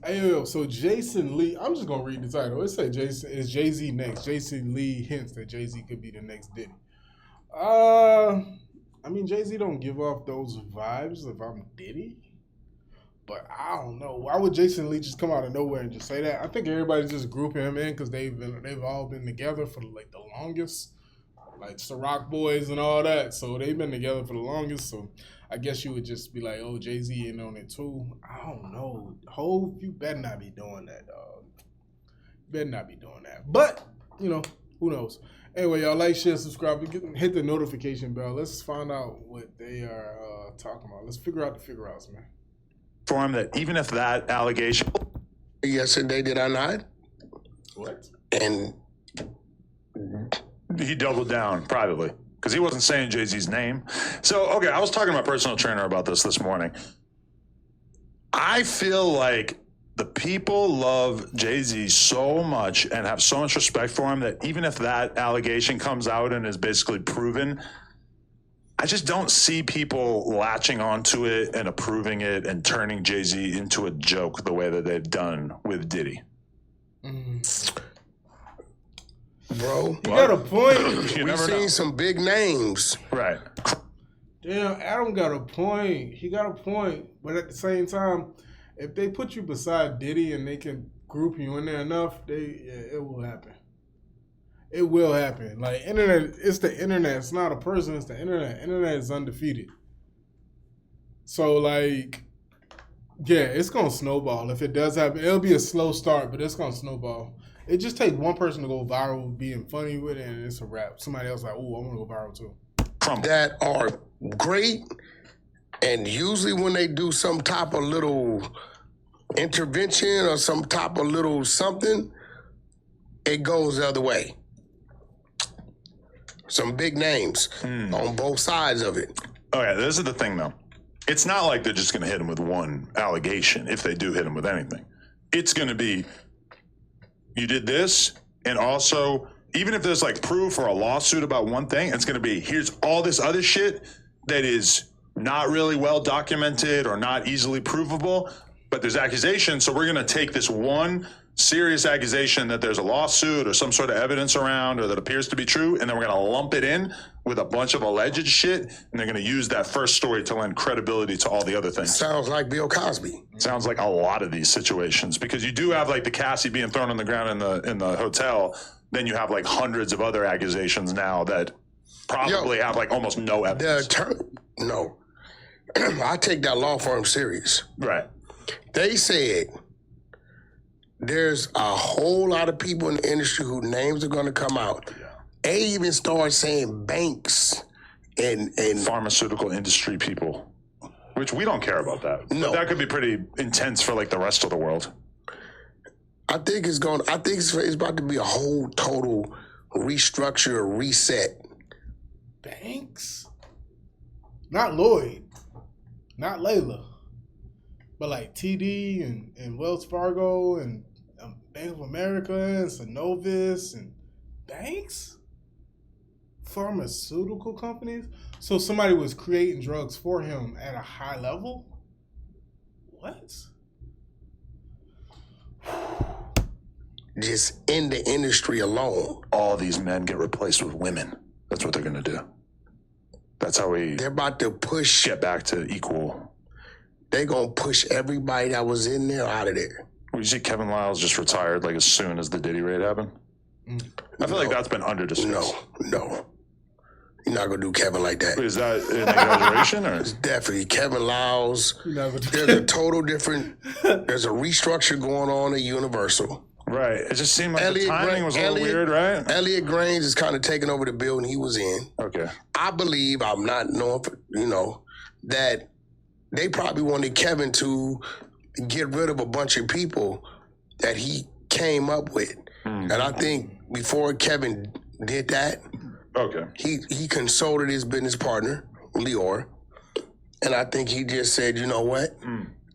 Hey, yo, so Jason Lee, I'm just gonna read the title. It said Jason is Jay-Z next. Jason Lee hints that Jay-Z could be the next Diddy. I mean, Jay-Z don't give off those vibes if I'm Diddy. But I don't know. Why would Jason Lee just come out of nowhere and just say that? I think everybody's just grouping him in because they've all been together for like the longest, like Ciroc Boys and all that. So they've been together for the longest. So I guess you would just be like, oh, Jay-Z in on it too. I don't know. Hov, you better not be doing that, dog. You better not be doing that. But you know, who knows? Anyway, y'all like, share, subscribe, hit the notification bell. Let's find out what they are talking about. Let's figure out the figure outs, man. For him that even if that allegation yesterday, did I not? What? And he doubled down privately because he wasn't saying Jay-Z's name. So, okay, I was talking to my personal trainer about this morning. I feel like the people love Jay-Z so much and have so much respect for him that even if that allegation comes out and is basically proven, I just don't see people latching onto it and approving it and turning Jay-Z into a joke the way that they've done with Diddy. Bro, you got a point. We've seen some big names. Right. Damn, Adam got a point. He got a point. But at the same time, if they put you beside Diddy and they can group you in there enough, it will happen. It will happen. Like, internet, it's the internet. It's not a person, it's the internet. Internet is undefeated. So, like, yeah, it's going to snowball. If it does happen, it'll be a slow start, but it's going to snowball. It just takes one person to go viral being funny with it, and it's a wrap. Somebody else like, oh, I want to go viral too. That are great, and usually when they do some type of little intervention or some type of little something, it goes the other way. Some big names on both sides of it. Okay, this is the thing, though. It's not like they're just going to hit him with one allegation if they do hit him with anything. It's going to be, you did this, and also, even if there's like proof or a lawsuit about one thing, it's going to be, here's all this other shit that is not really well documented or not easily provable, but there's accusations, so we're going to take this one serious accusation that there's a lawsuit or some sort of evidence around or that appears to be true, and then we're going to lump it in with a bunch of alleged shit, and they're going to use that first story to lend credibility to all the other things. Sounds like Bill Cosby. Sounds like a lot of these situations, because you do have like the Cassie being thrown on the ground in the hotel, then you have like hundreds of other accusations now that probably have like almost no evidence. No. I take that law firm serious. Right. They said there's a whole lot of people in the industry whose names are going to come out. Yeah. They even started saying banks and pharmaceutical industry people, which we don't care about that. No. But that could be pretty intense for like the rest of the world. I think it's about to be a whole total restructure, reset. Banks? Not Lloyd. Not Layla. But like TD and Wells Fargo and Bank of America and Synovus and banks? Pharmaceutical companies? So somebody was creating drugs for him at a high level? What? Just in the industry alone. All these men get replaced with women. That's what they're going to do. That's how they're about to get back to equal. They're going to push everybody that was in there out of there. Well, you see Kevin Lyles just retired like as soon as the Diddy raid happened? I feel like that's been under discussed. No. You're not going to do Kevin like that. Is that an exaggeration? Or? It's definitely Kevin Lyles. There's a total different, there's a restructure going on at Universal. Right. It just seemed like the timing was a little weird, right? Elliot Grange is kind of taking over the building he was in. Okay. I believe, I'm not knowing, that they probably wanted Kevin to get rid of a bunch of people that he came up with. And I think before Kevin did that, he consulted his business partner, Lior, and I think he just said, you know what?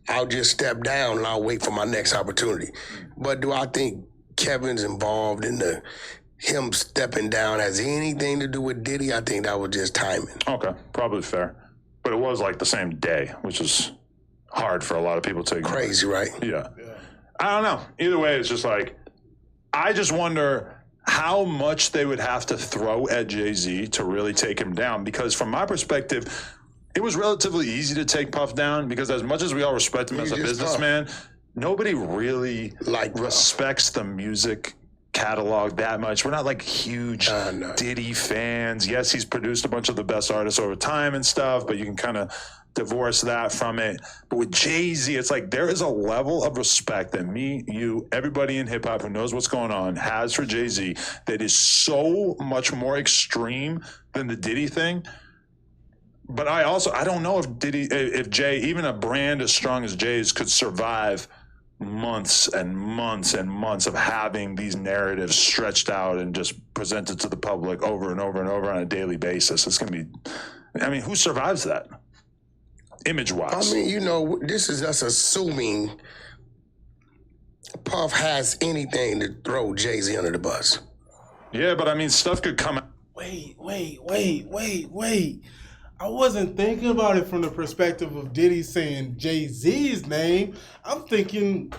I'll just step down and I'll wait for my next opportunity. But do I think Kevin's involved in him stepping down has anything to do with Diddy? I think that was just timing. Okay, probably fair. But it was like the same day, which is hard for a lot of people to ignore. Crazy, right? Yeah. I don't know. Either way, it's just like, I just wonder how much they would have to throw at Jay-Z to really take him down. Because from my perspective, it was relatively easy to take Puff down because as much as we all respect him as a businessman, nobody really respects the music catalog that much. We're not like huge Diddy fans. Yes, he's produced a bunch of the best artists over time and stuff, but you can kind of divorce that from it. But with Jay-Z, it's like there is a level of respect that me, you, everybody in hip hop who knows what's going on has for Jay-Z that is so much more extreme than the Diddy thing. But I don't know if Jay, even a brand as strong as Jay's, could survive months and months and months of having these narratives stretched out and just presented to the public over and over and over on a daily basis. It's going to be, I mean, who survives that? Image-wise. I mean, this is us assuming Puff has anything to throw Jay-Z under the bus. Yeah, but I mean, stuff could come out. Wait. I wasn't thinking about it from the perspective of Diddy saying Jay-Z's name. I'm thinking,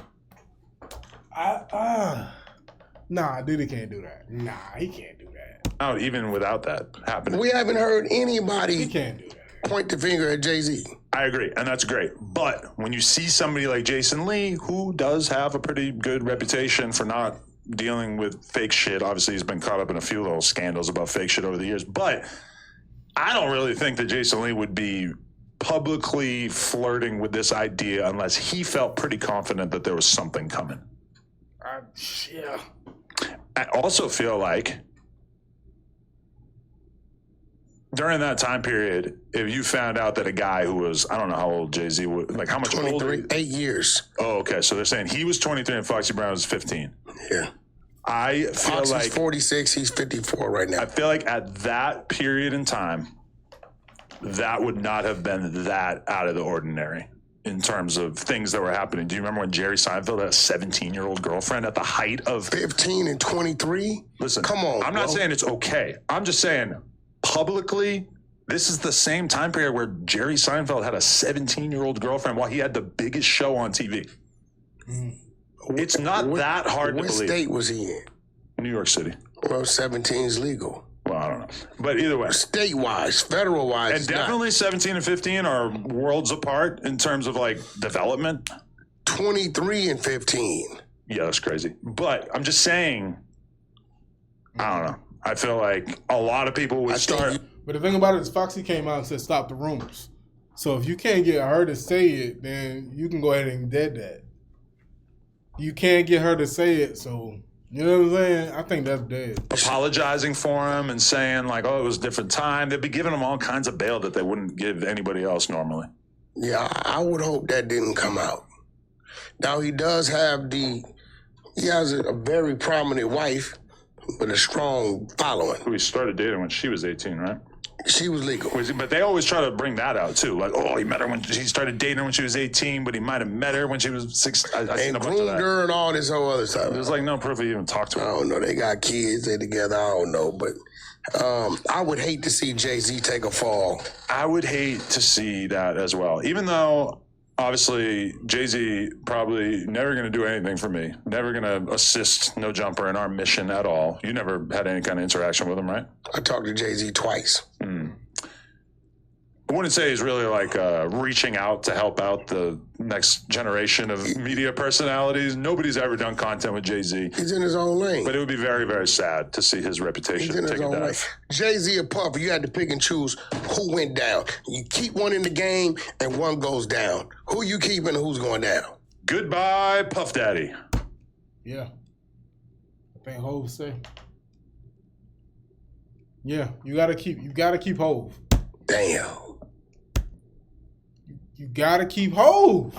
nah, Diddy can't do that. Nah, he can't do that. Out even without that happening. We haven't heard anybody He can't do that. Point the finger at Jay-Z. I agree, and that's great. But when you see somebody like Jason Lee, who does have a pretty good reputation for not dealing with fake shit, obviously he's been caught up in a few little scandals about fake shit over the years, but I don't really think that Jason Lee would be publicly flirting with this idea unless he felt pretty confident that there was something coming. Yeah. I also feel like during that time period, if you found out that a guy who was, I don't know how old Jay-Z was, like how much older? 8 years. Oh, okay. So they're saying he was 23 and Foxy Brown was 15. Yeah. I feel Foxy's like 46, he's 54 right now. I feel like at that period in time, that would not have been that out of the ordinary in terms of things that were happening. Do you remember when Jerry Seinfeld had a 17-year-old girlfriend at the height of 15 and 23? Listen, come on. I'm not saying it's okay. I'm just saying publicly, this is the same time period where Jerry Seinfeld had a 17-year-old girlfriend while he had the biggest show on TV. It's not that hard to believe. What state was he in? New York City. Well, 17 is legal. Well, I don't know. But either way. State-wise, federal-wise. And definitely 17 and 15 are worlds apart in terms of, like, development. 23 and 15. Yeah, that's crazy. But I'm just saying, I don't know. I feel like a lot of people would start. But the thing about it is Foxy came out and said, stop the rumors. So if you can't get her to say it, then you can go ahead and dead that. You can't get her to say it, so you know what I'm saying? I think that's dead. Apologizing for him and saying like, oh, it was a different time. They'd be giving him all kinds of bail that they wouldn't give anybody else normally. Yeah, I would hope that didn't come out. Now he does have he has a very prominent wife with a strong following. Who he started dating when she was 18, right? She was legal. But they always try to bring that out, too. Like, oh, he met her when he started dating her when she was 18, but he might have met her when she was 6. I seen a bunch of that. Groomed her and all this whole other stuff. There's like no proof he even talked to her. I don't know. They got kids. They together. I don't know. But I would hate to see Jay-Z take a fall. I would hate to see that as well. Even though, obviously, Jay-Z probably never going to do anything for me. Never going to assist No Jumper in our mission at all. You never had any kind of interaction with him, right? I talked to Jay-Z twice. I wouldn't say he's really like reaching out to help out the next generation of media personalities. Nobody's ever done content with Jay-Z. He's in his own lane. But it would be very, very sad to see his reputation take a dive. Jay-Z or Puff, you had to pick and choose who went down. You keep one in the game and one goes down. Who you keeping and who's going down? Goodbye, Puff Daddy. Yeah. I think Hov say. Yeah, you gotta keep Hov. Damn. You gotta keep Hov.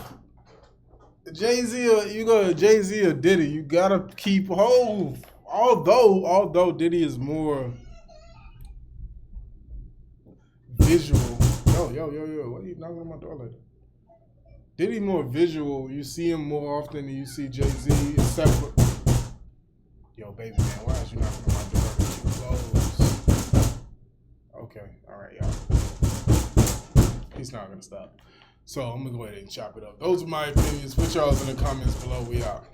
Jay-Z, you go to Jay-Z or Diddy, you gotta keep Hov. Although Diddy is more visual. Yo, what are you knocking on my door like that? Diddy more visual. You see him more often than you see Jay-Z, except for yo, baby man, why is you knocking on my door? You close. Okay, all right, y'all. He's not gonna stop. So I'm gonna go ahead and chop it up. Those are my opinions. Put y'all's in the comments below. We out.